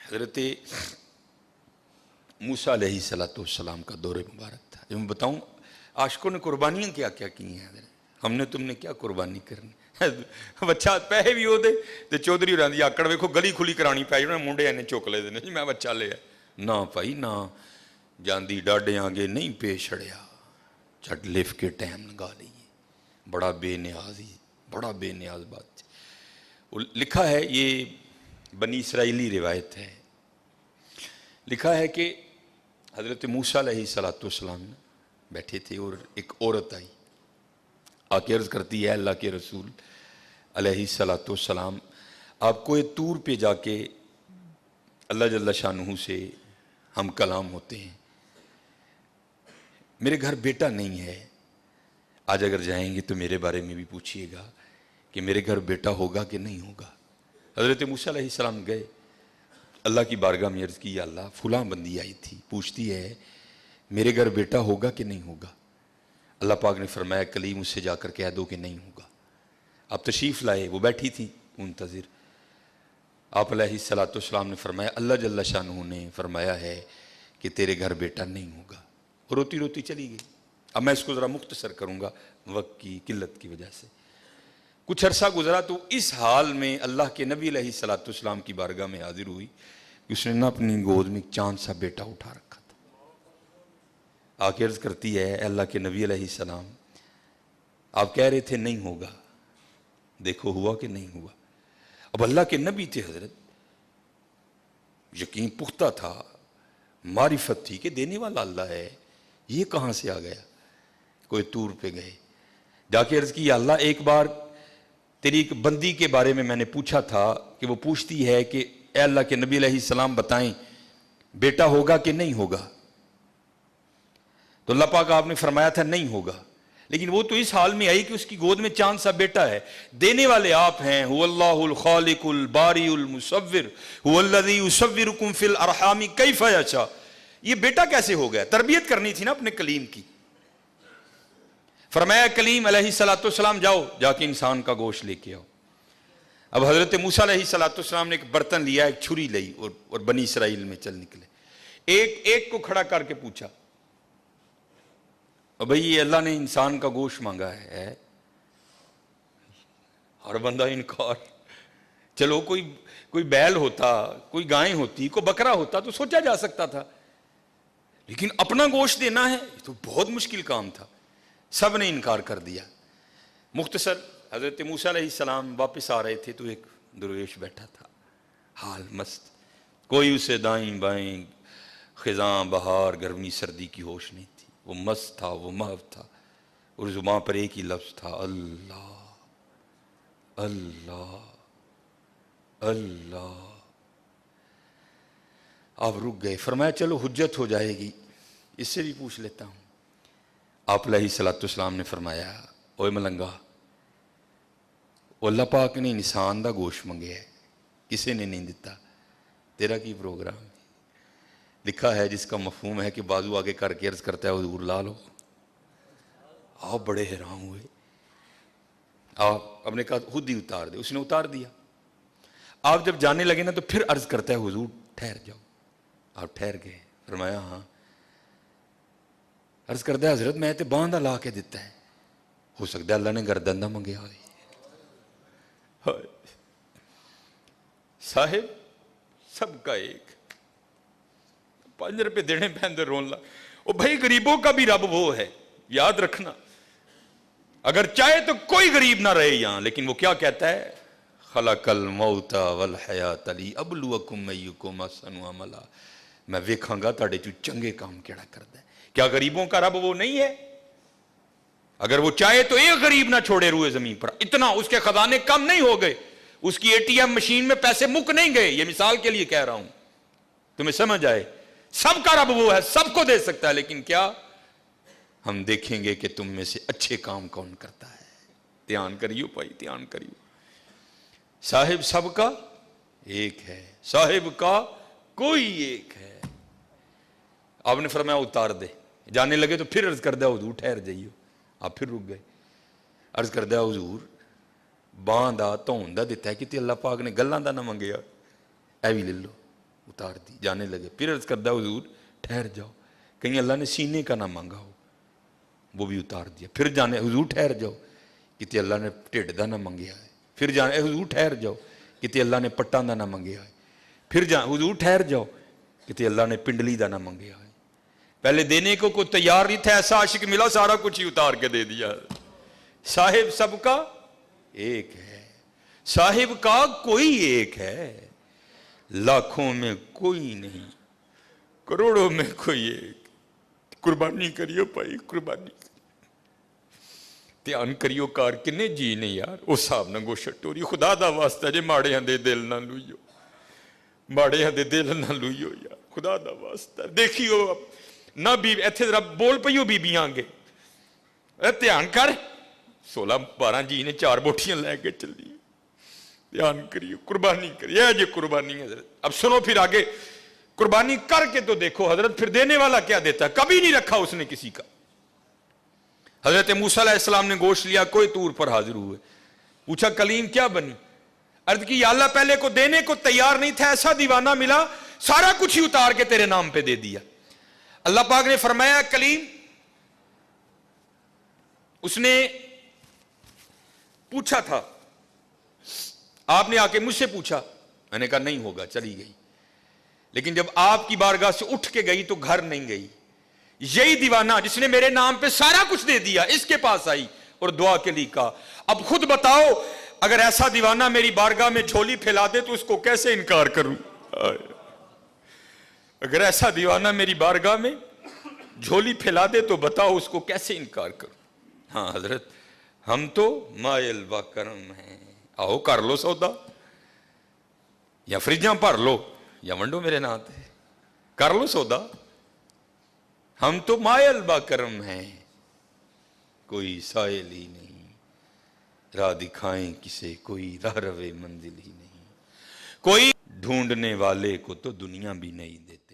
हज़रत मूसा अलैहिस्सलाम का दौर मुबारक था। जो मैं बताऊँ आशिकों ने कुर्बानियाँ क्या क्या की हैं, हमने तुमने क्या कुर्बानी करनी। बच्चा पैसे भी वो तो चौधरी होरां दी आकड़ वेखो गली खुली करानी पै जाए मुंडे इन्ने चुक ले जी मैं बच्चा लिया ना भाई ना जांदी डाडे आगे नहीं पेश छड़िया झट लिफ के टाइम लगा लीए। बड़ा बेनियाज ही बड़ा बेनियाज बात। लिखा है ये बनी इसराइली रिवायत है। लिखा है कि हज़रत मूसा अलैहिस्सलाम बैठे थे और एक औरत आई आके अर्ज़ करती है अल्लाह के रसूल अलैहिस्सलाम आपको ये तूर पे जाके अल्लाह जल्ला शानुहु से हम कलाम होते हैं। मेरे घर बेटा नहीं है, आज अगर जाएंगे तो मेरे बारे में भी पूछिएगा कि मेरे घर बेटा होगा कि नहीं होगा। हज़रत मूसा अलैहिस्सलाम गए अल्लाह की बारगाह में अर्ज़ की अल्लाह फुलां बंदी आई थी पूछती है मेरे घर बेटा होगा कि नहीं होगा। अल्लाह पाक ने फरमाया कलीम उससे जाकर कह दो कि नहीं होगा। आप तशरीफ़ लाए, वो बैठी थी मुंतज़िर। आप अलैहिस्सलाम ने फरमाया अल्लाह जल्ला शानुहु ने फरमाया है कि तेरे घर बेटा नहीं होगा। रोती रोती चली गई। अब मैं इसको ज़रा मुख्तसर करूँगा वक्त की किल्लत की वजह से। कुछ अरसा गुजरा तो इस हाल में अल्लाह के नबी अलैहिस्सलाम की बारगाह में हाजिर हुई कि उसने ना अपनी गोद में चांद सा बेटा उठा रखा था। आके अर्ज़ करती है अल्लाह के नबी अलैहिस्सलाम आप कह रहे थे नहीं होगा, देखो हुआ कि नहीं हुआ। अब अल्लाह के नबी थे हजरत, यकीन पुख्ता था, मारिफत थी कि देने वाला अल्लाह है, ये कहाँ से आ गया। कोई तूर पे गए, जाके अर्ज़ की अल्लाह एक बार तेरी एक बंदी के बारे में मैंने पूछा था कि वो पूछती है कि ए अल्लाह के नबी अलैहिस्सलाम बताएं बेटा होगा कि नहीं होगा। तो अल्लाह पाक आपने फरमाया था नहीं होगा, लेकिन वो तो इस हाल में आई कि उसकी गोद में चांद सा बेटा है। देने वाले आप हैं, हुवल्लाहुल खालिकुल बारिउल मुसव्विर हुवल्लज़ी युसव्विरुकुम फिल अरहामी कैफ़ यशा। ये बेटा कैसे हो गया। तरबियत करनी थी ना अपने कलीम की। फरमाया कलीम अलैहिस्सलाम जाओ जाके इंसान का गोश्त लेके आओ। अब हजरत मूसा अलैहिस्सलाम ने एक बर्तन लिया, एक छुरी ली और बनी इसराइल में चल निकले। एक एक को खड़ा करके पूछा और भाई ये अल्लाह ने इंसान का गोश्त मांगा है। हर बंदा इनकार। चलो कोई बैल होता, कोई गाय होती, कोई बकरा होता तो सोचा जा सकता था, लेकिन अपना गोश्त देना है तो बहुत मुश्किल काम था। सब ने इनकार कर दिया। मुख्तसर हज़रत मूसा अलैहिस्सलाम वापस आ रहे थे तो एक दरवेश बैठा था, हाल मस्त, कोई उसे दाएं बाएं खिज़ां बहार गर्मी सर्दी की होश नहीं थी। वो मस्त था, वो महव था और ज़ुबान पर एक ही लफ्ज़ था अल्लाह अल्लाह अल्लाह। आप रुक गए। फरमाया चलो हुज्जत हो जाएगी, इससे भी पूछ लेता हूँ। आप अलैहिस्सलाम ने फरमाया ओए मलंगा, अल्लाह पाक ने इंसान का गोश्त मंगे है, किसी ने नहीं दिता, तेरा की प्रोग्राम है। लिखा है जिसका मफहूम है कि बाजू आगे करके अर्ज करता है हुजूर ला लो। आप बड़े हैरान हुए। आप अपने कहा खुद ही उतार दे, उसने उतार दिया। आप जब जाने लगे ना तो फिर अर्ज करता है हुजूर ठहर जाओ। आप ठहर गए। फरमाया हाँ। अर्ज करता है हजरत मैं तो बांधा ला के दिता है, हो सकता है अल्लाह ने गर्दन दा मंगया हो। साहिब सबका एक, 5 रुपए देने पैंदे रोन ला। ओ भाई गरीबों का भी रब वो है, याद रखना। अगर चाहे तो कोई गरीब ना रहे यहां, लेकिन वो क्या कहता है खलकल मौता वल हयात ली अबलुवकुम अय्युकुम अहसनु अमला। मैं वेखांगा तुहाडे चों चंगे काम केड़ा करदा है। क्या गरीबों का रब वो नहीं है। अगर वो चाहे तो एक गरीब ना छोड़े रूए जमीन पर। इतना उसके खजाने कम नहीं हो गए, उसकी एटीएम मशीन में पैसे मुक नहीं गए। ये मिसाल के लिए कह रहा हूं तुम्हें समझ आए। सबका रब वो है, सबको दे सकता है, लेकिन क्या हम देखेंगे कि तुम में से अच्छे काम कौन करता है। ध्यान करियो भाई, ध्यान करियो। साहिब सबका एक है, साहिब का कोई एक है। आपने फरमाया उतार दे। जाने लगे तो फिर अर्ज कर दिया हुजूर ठहर जाइयो। आप फिर रुक गए। अर्ज कर दिया हुजूर ਬਾਂਹ ਦਾ ਧੌਣ ਦਾ ਦਿੱਤਾ है कितने अल्लाह पाक ने गल्लां दा ना मंगया ऐ भी ले लो उतार दी जाने लगे फिर अर्ज करदा हुजूर ठहर जाओ कहीं अल्लाह ने सीने का ना मांगा हो वो भी उतार दिया फिर जाने हुजूर ठहर जाओ कितने अल्लाह ने ढिड दा ना मंगया है फिर जाने हुजूर ठहर जाओ कितने अल्लाह ने पट्टां दा ना मंगया है फिर हुजूर ठहर जाओ कितने अल्लाह ने पिंडली दा ना मंगया है पहले देने को कोई तैयार नहीं था ऐसा आशिक मिला सारा कुछ ही उतार के दे दिया साहिब सबका एक है साहिब का कोई एक है लाखों में कोई नहीं करोड़ों में कोई एक कुर्बानी करियो भाई कुर्बानी ध्यान करियो कार किन्ने जी ने यार उस हिसाब न गोशत टोरी खुदा दा वास्ता जे माड़ियां दे दिल ना लुइयो माड़ियां दे दिल ना लुइयो यार खुदा दा वास्ता देखियो ना बीबी इत्थे जरा बोल पईयो बीबियां आगे ध्यान कर 16-12 जी ने 4 बोटियां लैके चली ध्यान करियो कुर्बानी करिए ये कुर्बानी हजरत अब सुनो फिर आगे कुर्बानी करके तो देखो हजरत फिर देने वाला क्या देता है कभी नहीं रखा उसने किसी का हजरत मूसा अलैहिस्सलाम ने गोश्त लिया कोई तूर पर हाजिर हुए पूछा कलीम क्या बनी अर्ज की या अल्लाह पहले को देने को तैयार नहीं था ऐसा दीवाना मिला सारा कुछ ही उतार के तेरे नाम पे दे दिया अल्लाह पाक ने फरमाया कलीम उसने पूछा था आपने आके मुझसे पूछा मैंने कहा नहीं होगा चली गई लेकिन जब आपकी बारगाह से उठ के गई तो घर नहीं गई यही दीवाना जिसने मेरे नाम पे सारा कुछ दे दिया इसके पास आई और दुआ के लिए कहा अब खुद बताओ अगर ऐसा दीवाना मेरी बारगाह में झोली फैला दे तो उसको कैसे इनकार करूं अगर ऐसा दीवाना मेरी बारगाह में झोली फैला दे तो बताओ उसको कैसे इनकार करूं हाँ हजरत हम तो मायल व करम हैं आओ कर लो सौदा या फ्रिजा भर लो या वंडो मेरे नाम ते कर लो सौदा हम तो मायल बा करम हैं कोई साइल ही नहीं राह दिखाएं किसे कोई राह रवे मंजिल ही नहीं कोई ढूंढने वाले को तो दुनिया भी नहीं देती